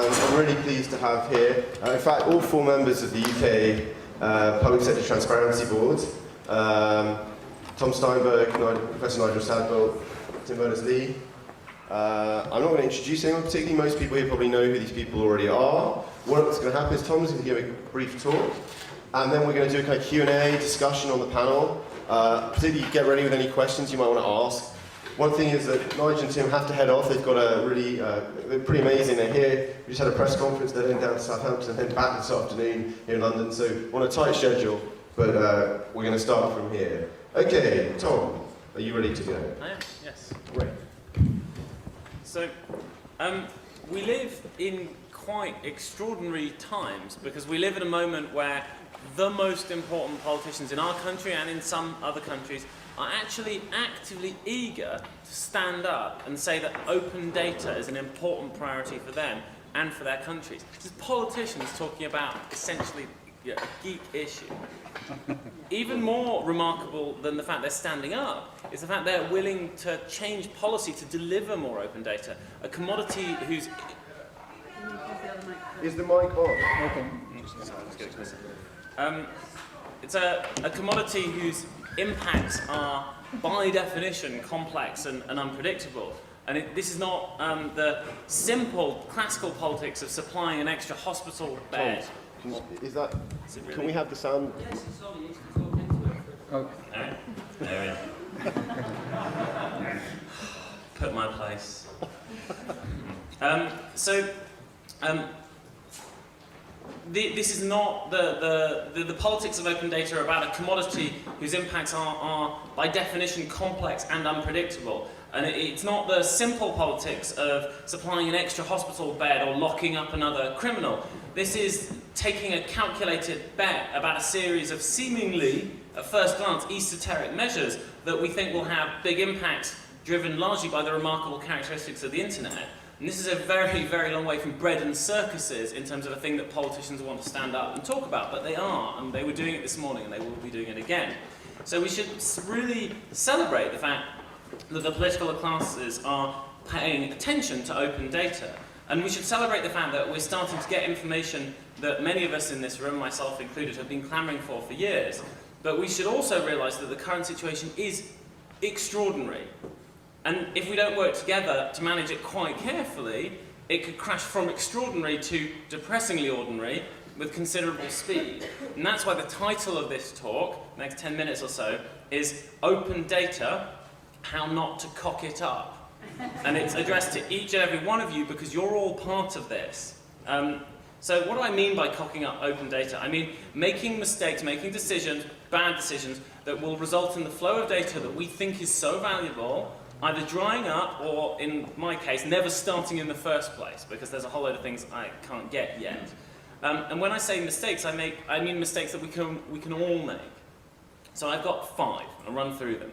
I'm really pleased to have here, in fact, all 4 members of the UK Public Sector Transparency Board. Tom Steinberg, Professor Nigel Shadbolt, Tim Berners-Lee. I'm not going to introduce anyone particularly. Most people here probably know who these people already are. What's going to happen is Tom's going to give a brief talk, and then we're going to do a kind of Q&A discussion on the panel. Particularly get ready with any questions you might want to ask. One thing is that Nigel and Tim have to head off. They've got a really, they're pretty amazing. They're here. We just had a press conference. They're then down to Southampton and then back this afternoon here in London. So we're on a tight schedule, but we're going to start from here. Okay, Tom, are you ready to go? I am, yes. Great. So, we live in quite extraordinary times because we live in a moment where the most important politicians in our country and in some other countries are actually actively eager to stand up and say that open data is an important priority for them and for their countries. This is politicians talking about essentially a geek issue. Even more remarkable than the fact they're standing up is the fact they're willing to change policy to deliver more open data, a commodity whose... Is the mic on? Okay. It's a commodity whose impacts are, by definition, complex and unpredictable. And this is not the simple classical politics of supplying an extra hospital bed. Is that? Is it really? Can we have the sound? Yes, it's on. You can talk into it. Oh. Alright, there we are. Put my place. This is not the politics of open data are about a commodity whose impacts are by definition complex and unpredictable. And it's not the simple politics of supplying an extra hospital bed or locking up another criminal. This is taking a calculated bet about a series of seemingly, at first glance, esoteric measures that we think will have big impacts driven largely by the remarkable characteristics of the internet. And this is a very, very long way from bread and circuses in terms of a thing that politicians want to stand up and talk about, but they are, and they were doing it this morning, and they will be doing it again. So we should really celebrate the fact that the political classes are paying attention to open data. And we should celebrate the fact that we're starting to get information that many of us in this room, myself included, have been clamouring for years. But we should also realise that the current situation is extraordinary. And if we don't work together to manage it quite carefully, it could crash from extraordinary to depressingly ordinary with considerable speed. And that's why the title of this talk, the next 10 minutes or so, is Open Data, How Not to Cock It Up. And it's addressed to each and every one of you because you're all part of this. So what do I mean by cocking up open data? I mean making mistakes, making decisions, bad decisions, that will result in the flow of data that we think is so valuable either drying up or, in my case, never starting in the first place, because there's a whole load of things I can't get yet. And when I say mistakes, I mean mistakes that we can all make. So I've got 5. I'll run through them.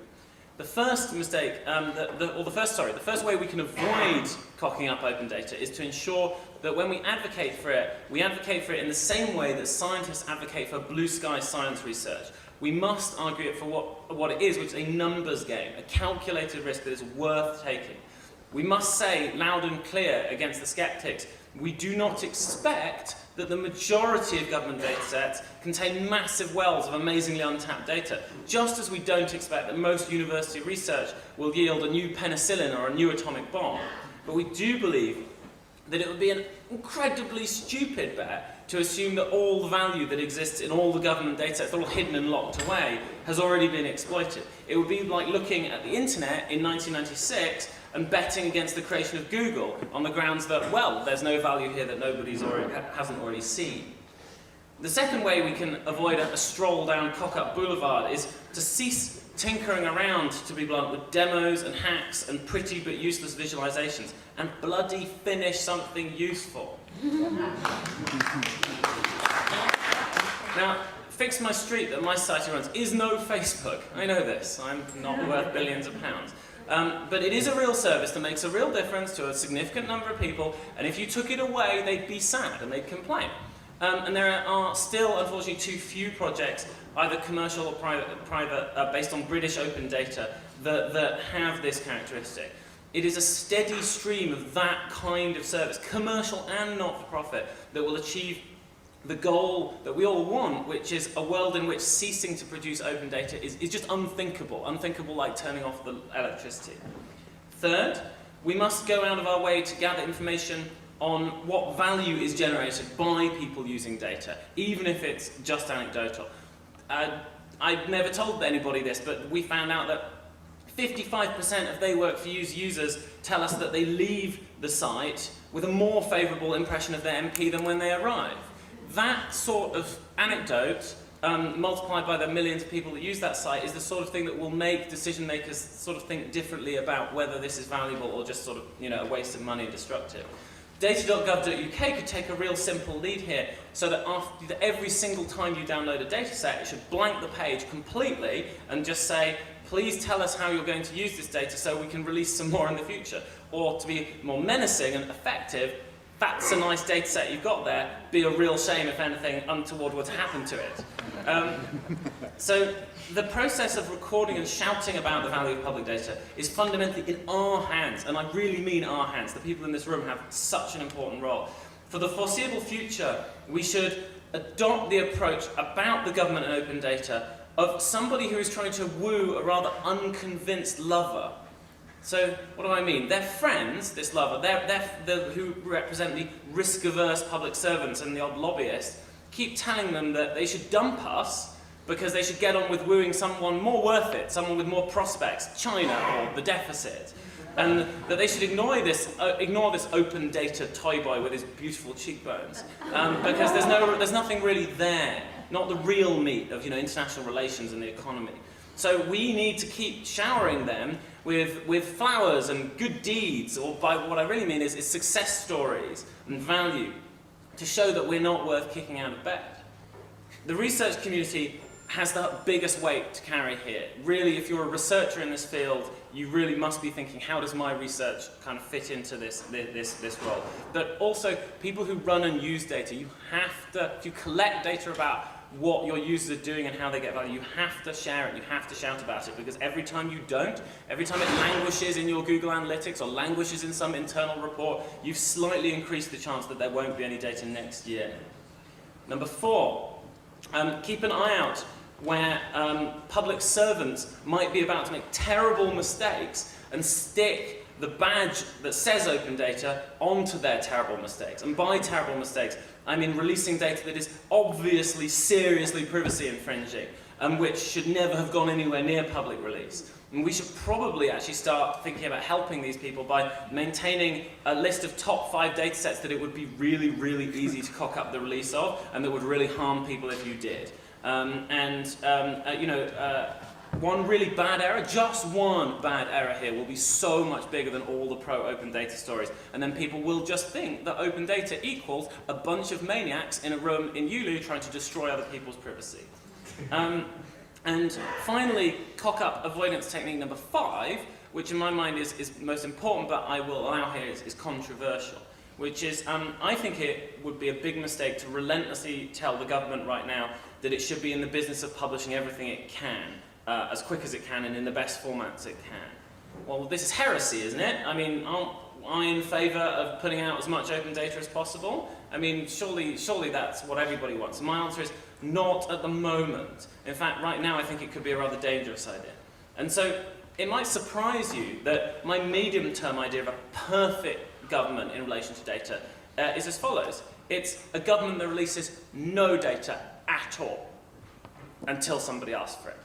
The first mistake, the first way we can avoid cocking up open data is to ensure that when we advocate for it in the same way that scientists advocate for blue sky science research. We must argue it for what it is, which is a numbers game, a calculated risk that is worth taking. We must say loud and clear against the skeptics, we do not expect that the majority of government data sets contain massive wells of amazingly untapped data, just as we don't expect that most university research will yield a new penicillin or a new atomic bomb. But we do believe that it would be an incredibly stupid bet to assume that all the value that exists in all the government data sets, they're all hidden and locked away, has already been exploited. It would be like looking at the internet in 1996 and betting against the creation of Google on the grounds that, well, there's no value here that hasn't already seen. The second way we can avoid a stroll down cock-up boulevard is to cease tinkering around, to be blunt, with demos and hacks and pretty but useless visualizations, and bloody finish something useful. Now, Fix My Street that my society runs is no Facebook. I know this. I'm not worth billions of pounds. But it is a real service that makes a real difference to a significant number of people, and if you took it away, they'd be sad and they'd complain. And there are still, unfortunately, too few projects, either commercial or private based on British open data, that have this characteristic. it is a steady stream of that kind of service, commercial and not-for-profit, that will achieve the goal that we all want, which is a world in which ceasing to produce open data is just unthinkable like turning off the electricity. Third, we must go out of our way to gather information on what value is generated by people using data, even if it's just anecdotal. I've never told anybody this, but we found out that 55% of They Work For You's users tell us that they leave the site with a more favourable impression of their MP than when they arrive. That sort of anecdote, multiplied by the millions of people that use that site, is the sort of thing that will make decision makers sort of think differently about whether this is valuable or just sort of, a waste of money and destructive. Data.gov.uk could take a real simple lead here, so that after every single time you download a data set, it should blank the page completely and just say, please tell us how you're going to use this data so we can release some more in the future. Or to be more menacing and effective, that's a nice data set you've got there, be a real shame if anything untoward were to happen to it. So the process of recording and shouting about the value of public data is fundamentally in our hands, and I really mean our hands. The people in this room have such an important role. For the foreseeable future, we should adopt the approach about the government and open data of somebody who is trying to woo a rather unconvinced lover. So, what do I mean? Their friends, this lover, who represent the risk-averse public servants and the odd lobbyists, keep telling them that they should dump us because they should get on with wooing someone more worth it, someone with more prospects, China or the deficit, and that they should ignore this open data toy boy with his beautiful cheekbones, because there's nothing really there, not the real meat of international relations and the economy. So we need to keep showering them with flowers and good deeds, or by what I really mean is success stories and value, to show that we're not worth kicking out of bed. The research community has the biggest weight to carry here. Really, if you're a researcher in this field, you really must be thinking, how does my research kind of fit into this role? But also, people who run and use data, if you collect data about what your users are doing and how they get value, you have to share it, you have to shout about it, because every time you don't, every time it languishes in your Google Analytics or languishes in some internal report, you've slightly increased the chance that there won't be any data next year. Number 4, keep an eye out where public servants might be about to make terrible mistakes and stick the badge that says open data onto their terrible mistakes. And by terrible mistakes, I mean releasing data that is obviously, seriously privacy infringing, and which should never have gone anywhere near public release. And we should probably actually start thinking about helping these people by maintaining a list of top 5 data sets that it would be really, really easy to cock up the release of, and that would really harm people if you did. One really bad error, just one bad error here, will be so much bigger than all the pro-open data stories. And then people will just think that open data equals a bunch of maniacs in a room in Yulu trying to destroy other people's privacy. And finally, cock-up avoidance technique number 5, which in my mind is most important, but I will allow here is controversial, which is, I think it would be a big mistake to relentlessly tell the government right now that it should be in the business of publishing everything it can, as quick as it can and in the best formats it can. Well, this is heresy, isn't it? I mean, aren't I in favour of putting out as much open data as possible? I mean, surely that's what everybody wants. And my answer is not at the moment. In fact, right now I think it could be a rather dangerous idea. And so it might surprise you that my medium-term idea of a perfect government in relation to data is as follows. It's a government that releases no data at all until somebody asks for it.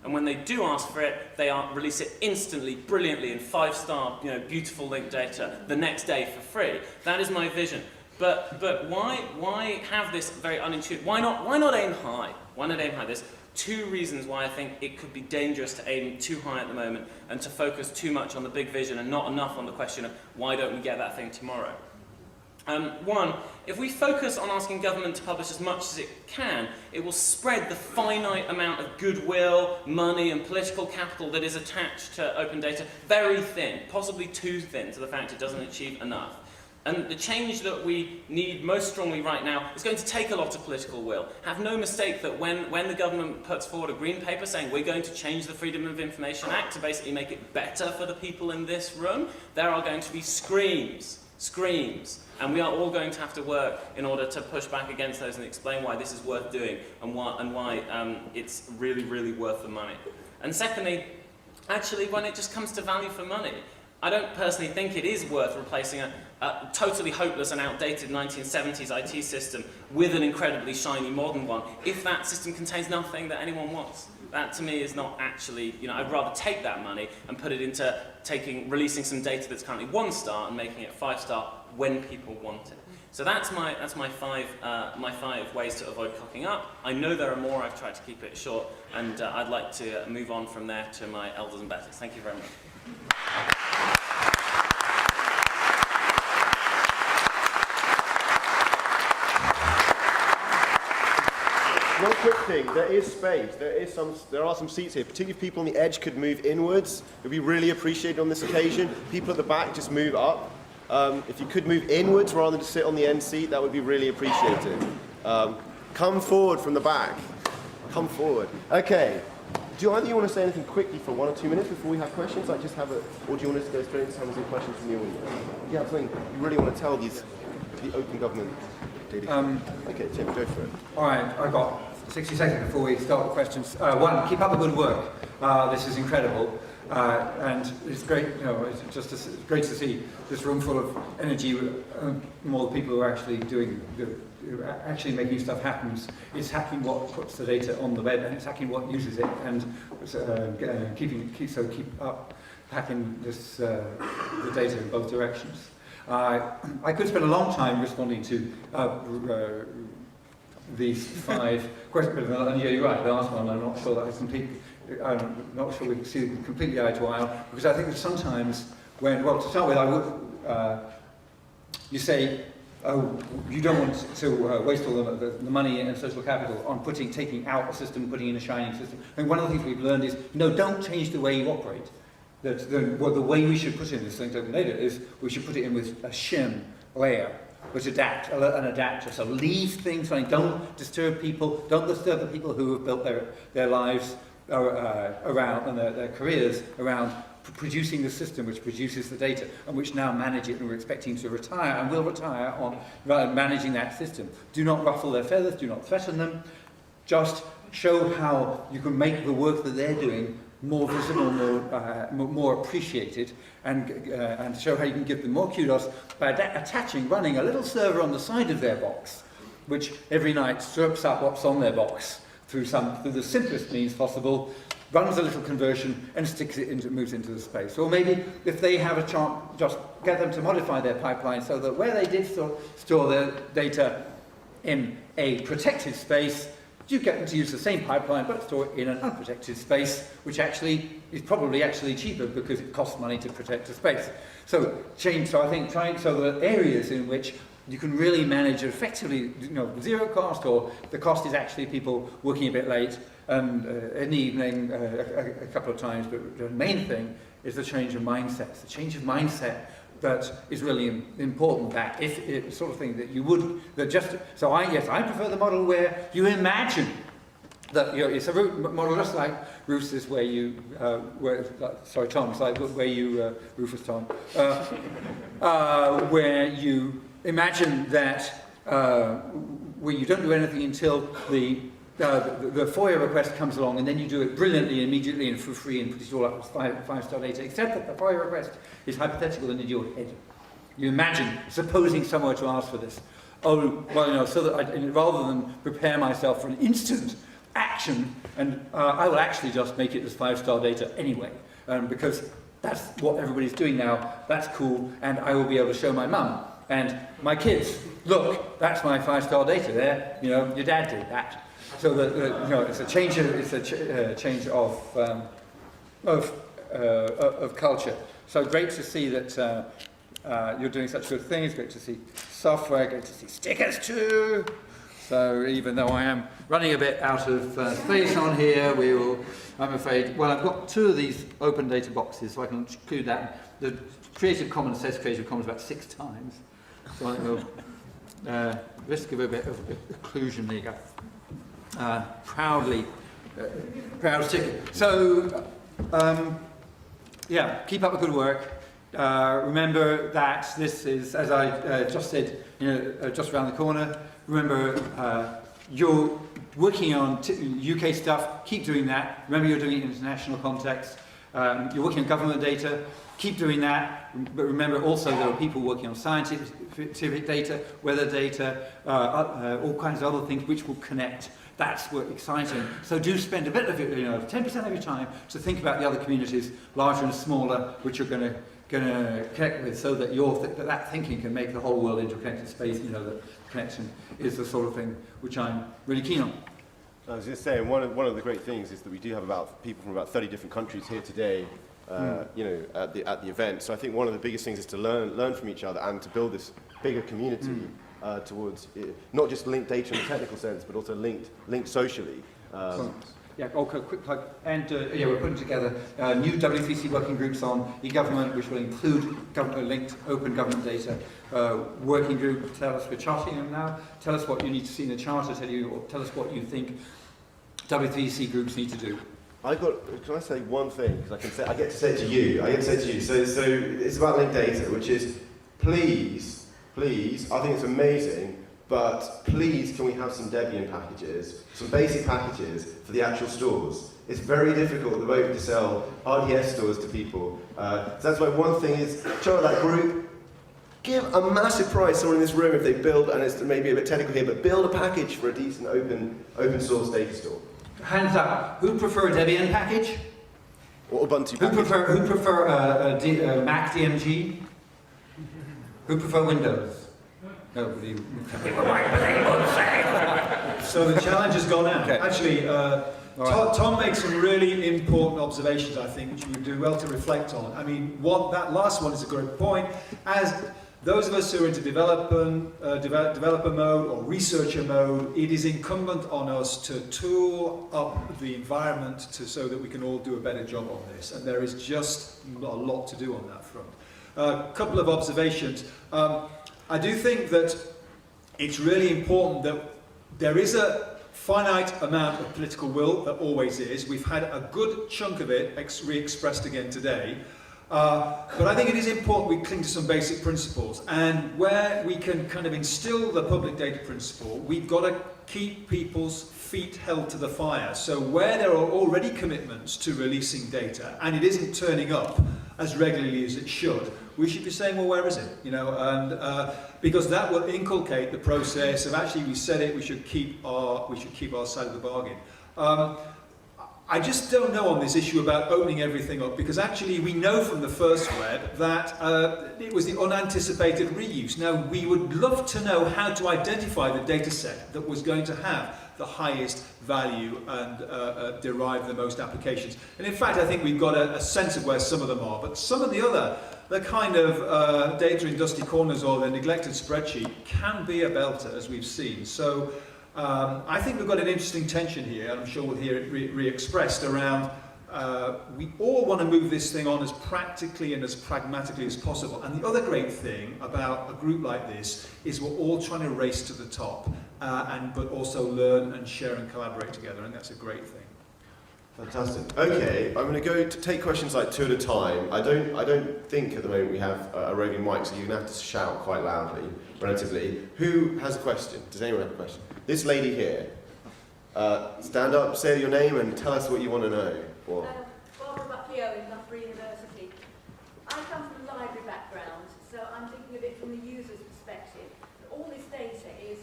And when they do ask for it, they release it instantly, brilliantly, in 5-star, beautiful linked data the next day for free. That is my vision. But why have this very unintuitive? Why not aim high? Why not aim high? There's 2 reasons why I think it could be dangerous to aim too high at the moment and to focus too much on the big vision and not enough on the question of why don't we get that thing tomorrow. One, if we focus on asking government to publish as much as it can, it will spread the finite amount of goodwill, money and political capital that is attached to open data very thin, possibly too thin to the fact it doesn't achieve enough. And the change that we need most strongly right now is going to take a lot of political will. Have no mistake that when the government puts forward a green paper saying we're going to change the Freedom of Information Act to basically make it better for the people in this room, there are going to be screams. And we are all going to have to work in order to push back against those and explain why this is worth doing and why it's really, really worth the money. And secondly, actually, when it just comes to value for money, I don't personally think it is worth replacing a totally hopeless and outdated 1970s IT system with an incredibly shiny modern one if that system contains nothing that anyone wants. That to me is not actually, I'd rather take that money and put it into releasing some data that's currently 1-star and making it 5-star when people want it. So that's my 5 ways to avoid cocking up. I know there are more. I've tried to keep it short, and I'd like to move on from there to my elders and betters. Thank you very much. One quick thing, there is space, there are some seats here, particularly if people on the edge could move inwards. It would be really appreciated on this occasion. People at the back just move up. If you could move inwards rather than just sit on the end seat, that would be really appreciated. Come forward from the back. Come forward. Okay. Do either of you want to say anything quickly for 1 or 2 minutes before we have questions? Or do you want us to go straight into having some questions from the audience? Do you have something you really want to tell the open government data? Okay, Tim, go for it. All right, I've got 60 seconds before we start with questions. One, keep up the good work. This is incredible. And it's great, it's just great to see this room full of energy, more the people who are actually actually making stuff happen. It's hacking what puts the data on the web, and it's hacking what uses it, and keep up hacking this the data in both directions. I could spend a long time responding to these 5 questions, and yeah, you're right. The last one, I'm not sure that is completely. I'm not sure we can see completely eye to eye on, because I think that sometimes to start with, I would, you say, oh, you don't want to waste all the money and social capital on taking out a system, putting in a shining system. And one of the things we've learned is, don't change the way you operate. The way we should put in this thing open data is we should put it in with a shim layer, which an adapter. So leave things running. Don't disturb people. Don't disturb the people who have built their lives around and their careers around producing the system which produces the data and which now manage it, and we're expecting to retire and will retire on managing that system. Do not ruffle their feathers, do not threaten them, just show how you can make the work that they're doing more visible, more appreciated, and show how you can give them more kudos by running a little server on the side of their box, which every night strips up what's on their box through the simplest means possible, runs a little conversion and moves into the space. Or maybe if they have a chance, just get them to modify their pipeline so that where they did store their data in a protected space, you get them to use the same pipeline but store it in an unprotected space, which actually is probably cheaper because it costs money to protect the space. So I think trying so the areas in which you can really manage effectively, zero cost, or the cost is actually people working a bit late and in the evening a couple of times. But the main thing is the change of mindset. The change of mindset that is really important. That if it's sort of thing that you would I prefer the model where you imagine that it's a model just like Ruth's is where you Tom, it's like where you Rufus Tom, where you imagine that where you don't do anything until the FOIA request comes along, and then you do it brilliantly, immediately, and for free, and put it all up with 5-star data, except that the FOIA request is hypothetical and in your head. You imagine, supposing someone were to ask for this, so that rather than prepare myself for an instant action, and I will actually just make it as 5-star data anyway, because that's what everybody's doing now, that's cool, and I will be able to show my mum and my kids, look, that's my 5-star data there, your dad did that. So that it's a change of culture. So great to see that you're doing such good things. Great to see software. Great to see stickers too. So even though I am running a bit out of space on here, I'm afraid. Well, I've got 2 of these open data boxes, so I can include that. The Creative Commons says Creative Commons about 6 times. So I think we'll risk of a bit of occlusion there. Proud ticket. So, yeah, keep up the good work. Remember that this is, as I just said, just around the corner. Remember, you're working on UK stuff. Keep doing that. Remember, you're doing it in international context. You're working on government data. Keep doing that. But remember, also there are people working on scientific data, weather data, all kinds of other things which will connect. That's what exciting. So do spend a bit of it, 10% of your time to think about the other communities, larger and smaller, which you're going to connect with, so that that thinking can make the whole world into a connected space. The connection is the sort of thing which I'm really keen on. I was just saying, one of the great things is that we do have people from about 30 different countries here today, at the event. So I think one of the biggest things is to learn from each other and to build this bigger community towards not just linked data in a technical sense, but also linked socially. Quick plug. And we're putting together new W3C working groups on e-government, which will include linked open government data. Working group, tell us, we're charting them now. Tell us what you need to see in the charter. Tell us what you think W3C groups need to do. Can I say one thing? Because I get to say it to you. So it's about linked data, which is please, I think it's amazing, but please can we have some Debian packages, some basic packages for the actual stores. It's very difficult at the moment to sell RDS stores to people. So that's why one thing is, show that group, give a massive prize to someone in this room if they build, and it's maybe a bit technical here, but build a package for a decent open source data store. Hands up. Who prefer a Debian package? Or Ubuntu package. Who prefer Mac DMG? Who prefer Windows? Nobody. So the challenge has gone out. Okay. Actually, Tom makes some really important observations, I think, which we would do well to reflect on. I mean, that last one is a great point. As those of us who are into developer mode or researcher mode, it is incumbent on us to tool up the environment so that we can all do a better job on this. And there is just a lot to do on that front. A couple of observations. I do think that it's really important that there is a finite amount of political will, there always is. We've had a good chunk of it re-expressed again today. But I think it is important we cling to some basic principles, and where we can kind of instill the public data principle, we've got to keep people's feet held to the fire. So where there are already commitments to releasing data, and it isn't turning up as regularly as it should, we should be saying, well, where is it? Because that will inculcate the process of actually, we said it, we should keep our side of the bargain. I just don't know on this issue about opening everything up, because actually we know from the first web that it was the unanticipated reuse. Now, we would love to know how to identify the data set that was going to have the highest value and derive the most applications. And in fact, I think we've got a sense of where some of them are, but some of the kind of data in dusty corners or the neglected spreadsheet can be a belter, as we've seen. So I think we've got an interesting tension here, and I'm sure we'll hear it re-expressed around we all want to move this thing on as practically and as pragmatically as possible. And the other great thing about a group like this is we're all trying to race to the top, but also learn and share and collaborate together, and that's a great thing. Fantastic. Okay, I'm going to go to take questions like two at a time. I don't think at the moment we have a roving mic, so you're going to have to shout quite loudly, relatively. Who has a question? Does anyone have a question? This lady here. Stand up, say your name, and tell us what you want to know. Barbara Buckio in Loughborough University. I come from a library background, so I'm thinking of it from the user's perspective. All this data is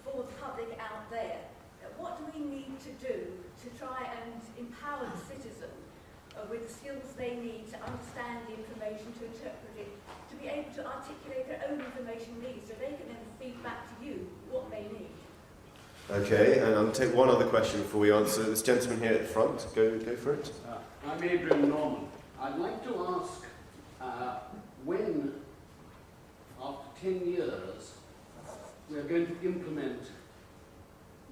for the public out there. What do we need to do to try and empower the citizen with the skills they need to understand the information, to interpret it, to be able to articulate their own information needs, so they can then feed back to you what they need? Okay, and I'll take one other question before we answer. This gentleman here at the front, go for it. I'm Adrian Norman. I'd like to ask when, after 10 years, we are going to implement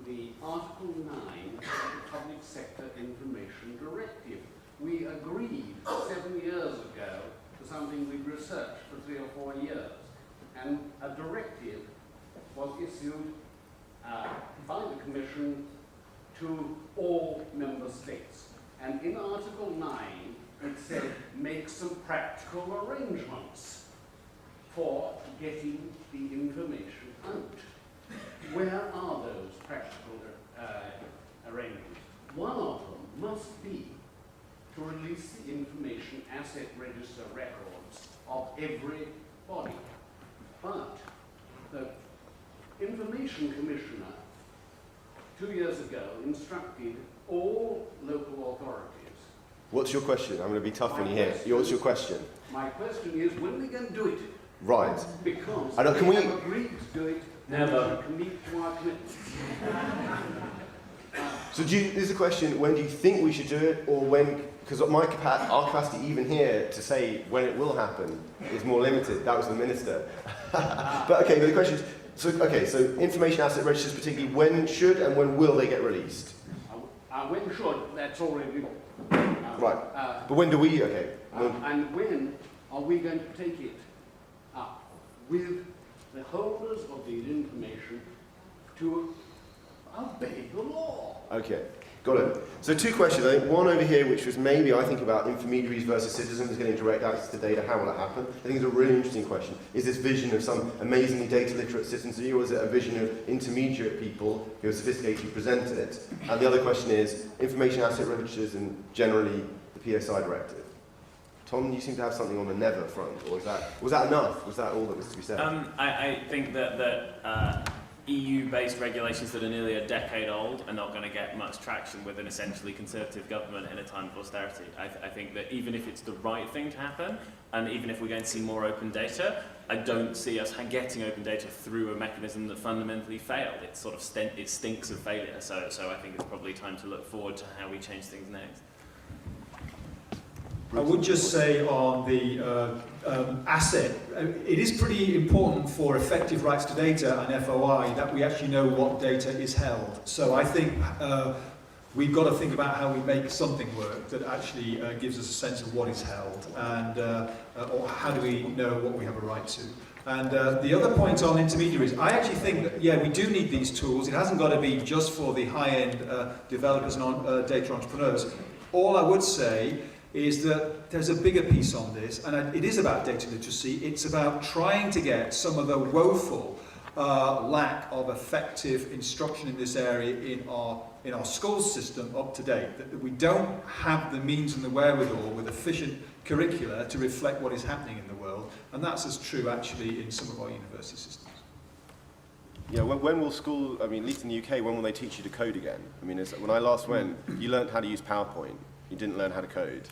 the Article 9 of the Public Sector Information Directive. We agreed 7 years ago to something we'd researched for 3 or 4 years. and a directive was issued by the Commission to all member states. And in Article 9, it said, make some practical arrangements for getting the information out. Where are those practical arrangements? One of them must be to release the information asset register records of every body. But the Information Commissioner 2 years ago instructed all local authorities. What's your question? I'm going to be tough on you here. What's your question? My question is, when are we going to do it? Right. Because I don't, can we we... have agreed to do it. Never. We commit to our commitments. So is the question, when do you think we should do it, or when, because our capacity even here to say when it will happen is more limited. That was the minister. But okay, the question is, so information asset registers particularly, when should and when will they get released? When should, that's already... Right, but when do we, okay. And when are we going to take it up with the holders of the information to obey the law? Okay, got it. So two questions, I think. One over here, which was maybe, I think, about intermediaries versus citizens getting direct access to data. How will it happen? I think it's a really interesting question. Is this vision of some amazingly data literate citizenry, or is it a vision of intermediate people who are sophisticated who present it? And the other question is, information asset registers and generally the PSI directive. Tom, you seem to have something on the never front, or was that enough? Was that all that was to be said? I think that EU-based regulations that are nearly a decade old are not going to get much traction with an essentially conservative government in a time of austerity. I think that even if it's the right thing to happen, and even if we're going to see more open data, I don't see us getting open data through a mechanism that fundamentally failed. It sort of it stinks of failure. So I think it's probably time to look forward to how we change things next. I would just say on the asset, it is pretty important for effective rights to data and FOI that we actually know what data is held. So I think we've got to think about how we make something work that actually gives us a sense of what is held, and or how do we know what we have a right to. And the other point on intermediaries, I actually think that, yeah, we do need these tools. It hasn't got to be just for the high-end developers and data entrepreneurs. All I would say is that there's a bigger piece on this, and it is about data literacy. It's about trying to get some of the woeful lack of effective instruction in this area in our school system up to date. That we don't have the means and the wherewithal with efficient curricula to reflect what is happening in the world, and that's as true actually in some of our university systems. Yeah, when will school, I mean, at least in the UK, when will they teach you to code again? I mean, when I last went, you learned how to use PowerPoint. You didn't learn how to code.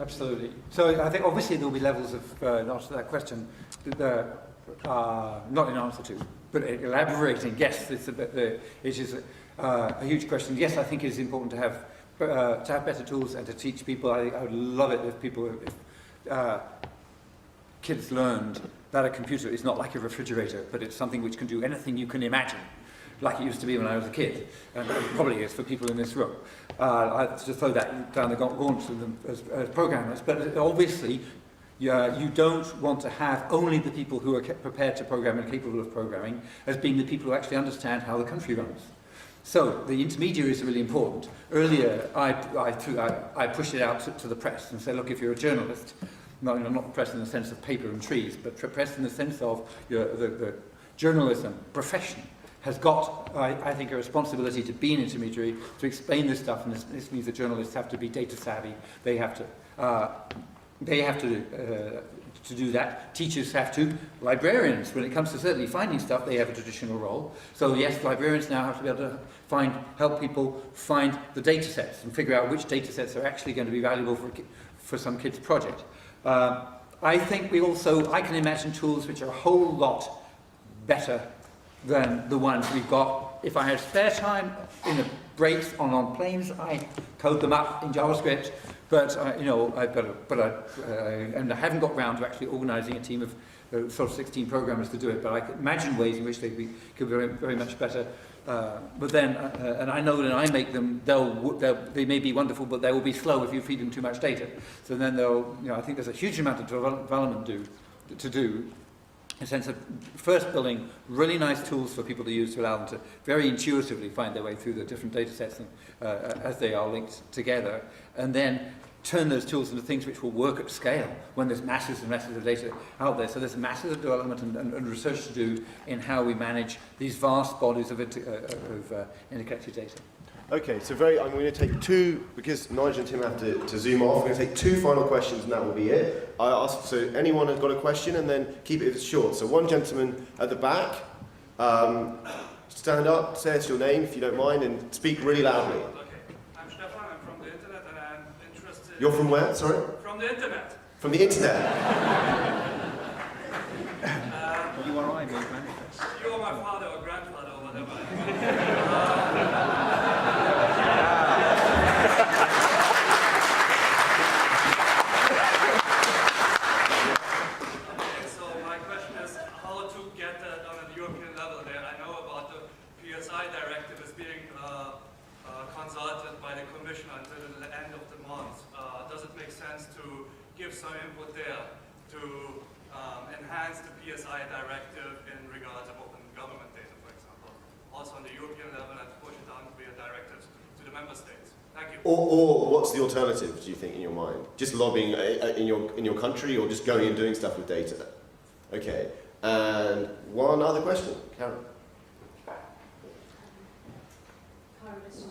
Absolutely. So I think obviously there will be levels of, in answer to that question, not in answer to, but elaborating. Yes, it is a huge question. Yes, I think it is important to have better tools and to teach people. I would love it if kids learned that a computer is not like a refrigerator, but it's something which can do anything you can imagine, like it used to be when I was a kid, and probably is for people in this room. I just throw that down the gauntlet to them as programmers, but obviously you don't want to have only the people who are prepared to program and capable of programming as being the people who actually understand how the country runs. So the intermediaries are really important. Earlier, I pushed it out to the press and said, look, if you're a journalist, not press in the sense of paper and trees, but press in the sense of the journalism profession has got, I think, a responsibility to be an intermediary, to explain this stuff, and this means that journalists have to be data savvy. They have to do that. Teachers have to. Librarians, when it comes to certainly finding stuff, they have a traditional role. So yes, librarians now have to be able to help people find the data sets and figure out which data sets are actually going to be valuable for some kid's project. I think I can imagine tools which are a whole lot better than the ones we've got. If I had spare time in the breaks on planes, I code them up in JavaScript. But I haven't got round to actually organising a team of sort of 16 programmers to do it. But I can imagine ways in which could be very, very much better. But then, and I know that I make them, they may be wonderful, but they will be slow if you feed them too much data. So then I think there's a huge amount of development to do, in a sense of first building really nice tools for people to use to allow them to very intuitively find their way through the different data sets and, as they are linked together, and then turn those tools into things which will work at scale when there's masses and masses of data out there. So there's masses of development and research to do in how we manage these vast bodies of interconnected data. Okay, so I'm going to take two, because Nigel and Tim have to zoom off, I'm going to take two final questions and that will be it. I ask, so anyone has got a question, and then keep it short. So one gentleman at the back, stand up, say us your name if you don't mind, and speak really loudly. Okay, I'm Stefan, I'm from the internet, and I'm interested... You're from where, sorry? From the internet. From the internet? You or I made manifest. You or my father or grandfather or whatever. So my question is how to get that on a European level there. I know about the PSI directive is being consulted by the Commission until the end of the month. Does it make sense to give some input there to enhance the PSI directive in regards of open government data, for example, also on the European level, and push it down to be a directive to the member states? Thank you. Or what's the alternative, do you think, in your mind? Just lobbying in your country, or just going and doing stuff with data? Okay. And one other question, Karen. It's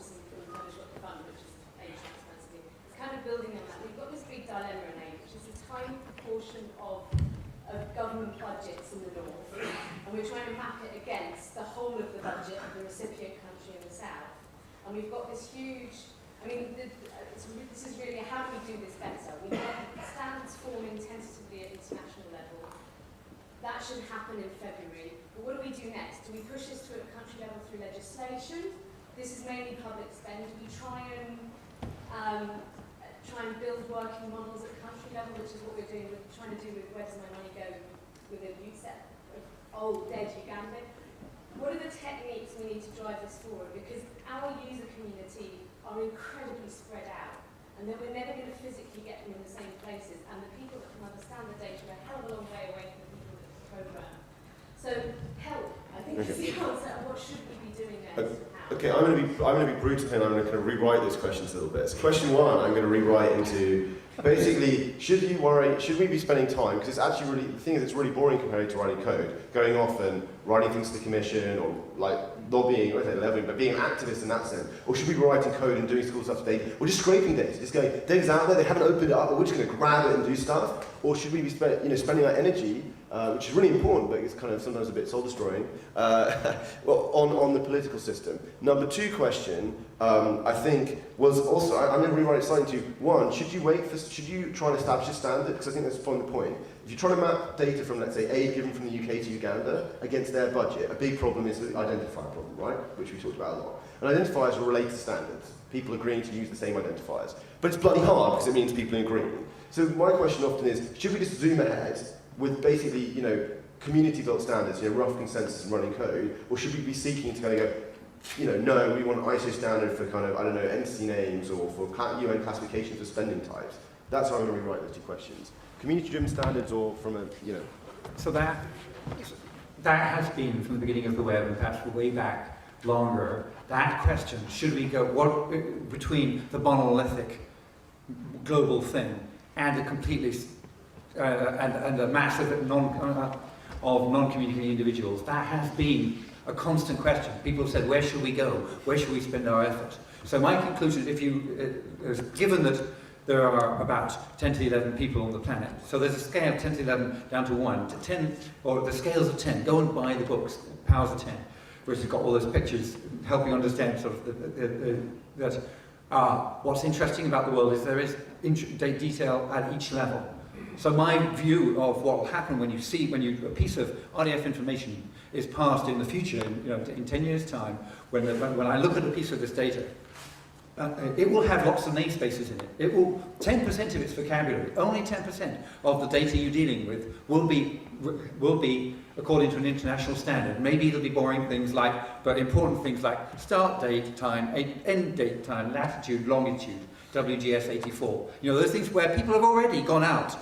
kind of building on that. We've got this big dilemma in aid, which is a tiny proportion of government budgets in the north, and we're trying to map it against the whole of the budget of the recipient country in the south. And we've got this huge, I mean, this is really how do we do this better? We have standards forming tentatively at international level. That should happen in February. But what do we do next? Do we push this to a country level through legislation? This is mainly public spend. Do we try and build working models at country level, which is what we're doing. We're trying to do with Where Does My Money Go with a youth set of old, dead Uganda. What are the techniques we need to drive this forward? Because our user community are incredibly spread out, and then we're never going to physically get them in the same places, and the people that can understand the data are a hell of a long way away from the people that can program. So help, I think, is the answer. What should we be doing next? Okay, I'm going to be brutal here, and I'm going to kind of rewrite those questions a little bit. So question one, I'm going to rewrite into basically, should we be spending time, because it's actually really, the thing is it's really boring compared to writing code, going off and writing things to the commission, or like lobbying, or lobbying, but being an activist in that sense, or should we be writing code and doing cool stuff today, or just scraping data, just going, data's out there, they haven't opened it up, but we're just going to grab it and do stuff, or should we be spending our energy, which is really important, but it's kind of sometimes a bit soul-destroying, on the political system. Number two question, I think, was also, I'm going to rewrite it slightly to, one, should you try and establish a standard? Because I think that's the point. If you're trying to map data from, let's say, aid given from the UK to Uganda against their budget, a big problem is the identifier problem, right? Which we talked about a lot. And identifiers will relate to standards. People agreeing to use the same identifiers. But it's bloody hard because it means people agreeing. So my question often is, should we just zoom ahead with basically, community-built standards, rough consensus and running code, or should we be seeking to kind of go, no, we want an ISO standard for kind of, I don't know, entity names or for UN classifications for spending types. That's how I'm going to rewrite those two questions. Community-driven standards or from a, So that has been from the beginning of the web, and perhaps way back longer, that question, should we go between the monolithic global thing and a completely and a massive non-communicating individuals, that has been a constant question. People have said, where should we go? Where should we spend our effort? So my conclusion, given that there are about 10 to 11 people on the planet, so there's a scale of 10 to 11 down to 1 to 10, or the scales of 10. Go and buy the books, Powers of 10, which has got all those pictures helping understand sort of what's interesting about the world is there is detail at each level. So my view of what will happen when a piece of RDF information is passed in the future, in 10 years' time, when I look at a piece of this data, it will have lots of namespaces in it. It will 10% of its vocabulary, only 10% of the data you're dealing with will be according to an international standard. Maybe it'll be boring things but important things like start date time, end date time, latitude, longitude, WGS 84. Those things where people have already gone out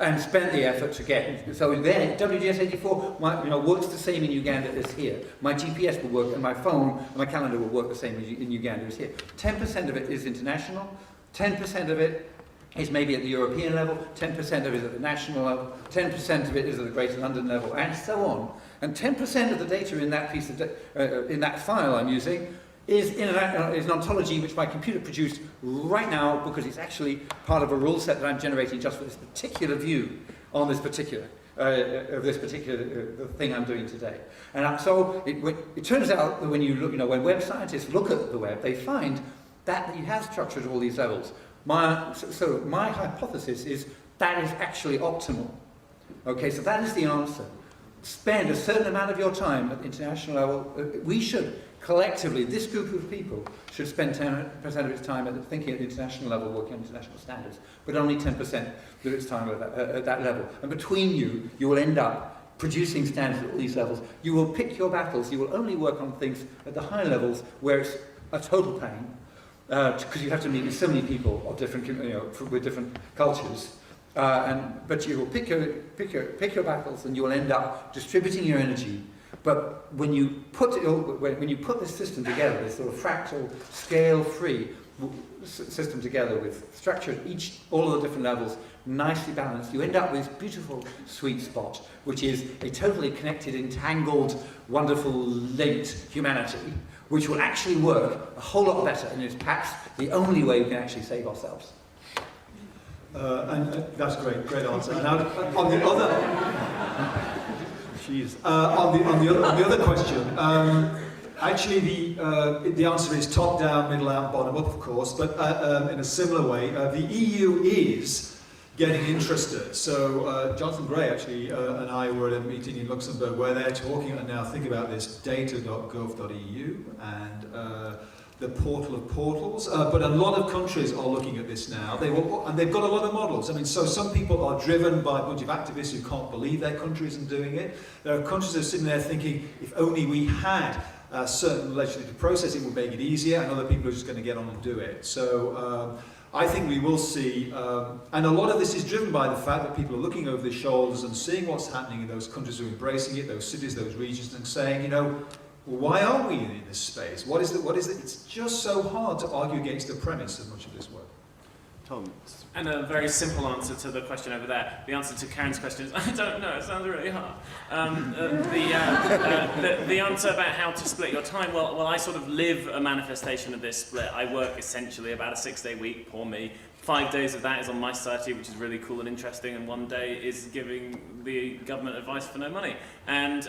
and spent the effort to get. So then, WGS84 works the same in Uganda as here. My GPS will work, and my phone and my calendar will work the same in Uganda as here. 10% of it is international, 10% of it is maybe at the European level, 10% of it is at the national level, 10% of it is at the Greater London level, and so on. And 10% of the data in that piece of in that file I'm using is an ontology which my computer produced right now because it's actually part of a rule set that I'm generating just for this particular view on this particular thing I'm doing today. And so it turns out that when you look, when web scientists look at the web, they find that you have structure at all these levels. So my hypothesis is that is actually optimal. Okay, so that is the answer. Spend a certain amount of your time at the international level. We should collectively, this group of people should spend 10% of its time thinking at the international level, working on international standards, but only 10% of its time at that level. And between you will end up producing standards at all these levels. You will pick your battles. You will only work on things at the high levels where it's a total pain, because you have to meet with so many people of different, with different cultures. But you will pick your battles, and you will end up distributing your energy. But when you put this system together, this sort of fractal, scale-free system together with structure at all of the different levels, nicely balanced, you end up with this beautiful sweet spot, which is a totally connected, entangled, wonderful, linked humanity, which will actually work a whole lot better, and is perhaps the only way we can actually save ourselves. And that's great answer. Now, on the other... on the other question, actually the answer is top down, middle out, bottom up, of course. But in a similar way, the EU is getting interested. So Jonathan Gray actually and I were at a meeting in Luxembourg where they're talking, and now think about this, data.gov.eu and the portal of portals, but a lot of countries are looking at this now. And they've got a lot of models. I mean, so some people are driven by a bunch of activists who can't believe their country isn't doing it. There are countries that are sitting there thinking, if only we had a certain legislative process, it would make it easier, and other people are just going to get on and do it. So I think we will see, and a lot of this is driven by the fact that people are looking over their shoulders and seeing what's happening in those countries who are embracing it, those cities, those regions, and saying, why aren't we in this space? What is it? It's just so hard to argue against the premise of much of this work. Tom. And a very simple answer to the question over there. The answer to Karen's question is, I don't know, it sounds really hard. The answer about how to split your time, well, I sort of live a manifestation of this split. I work essentially about a 6-day week, poor me. 5 days of that is on my society, which is really cool and interesting, and 1 day is giving the government advice for no money. And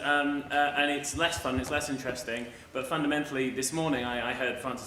it's less fun, it's less interesting, but fundamentally this morning I heard part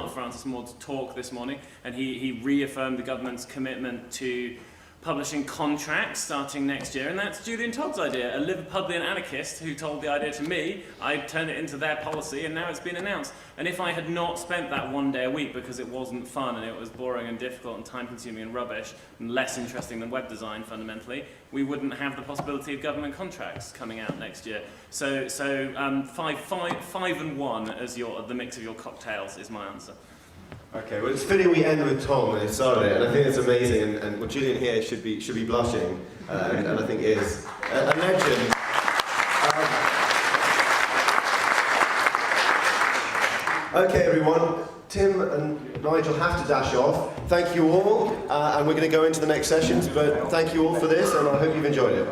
of Francis Maude's talk this morning, and he reaffirmed the government's commitment to publishing contracts starting next year, and that's Julian Todd's idea, a Liverpudlian anarchist who told the idea to me. I turned it into their policy, and now it's been announced. And if I had not spent that 1 day a week because it wasn't fun and it was boring and difficult and time-consuming and rubbish and less interesting than web design fundamentally, we wouldn't have the possibility of government contracts coming out next year. So 5 and 1 as the mix of your cocktails is my answer. Okay, well, it's fitting we end with Tom, and he started it, and I think it's amazing, and well, Julian here should be blushing, and I think is a legend. Okay, everyone, Tim and Nigel have to dash off. Thank you all, and we're going to go into the next sessions, but thank you all for this, and I hope you've enjoyed it.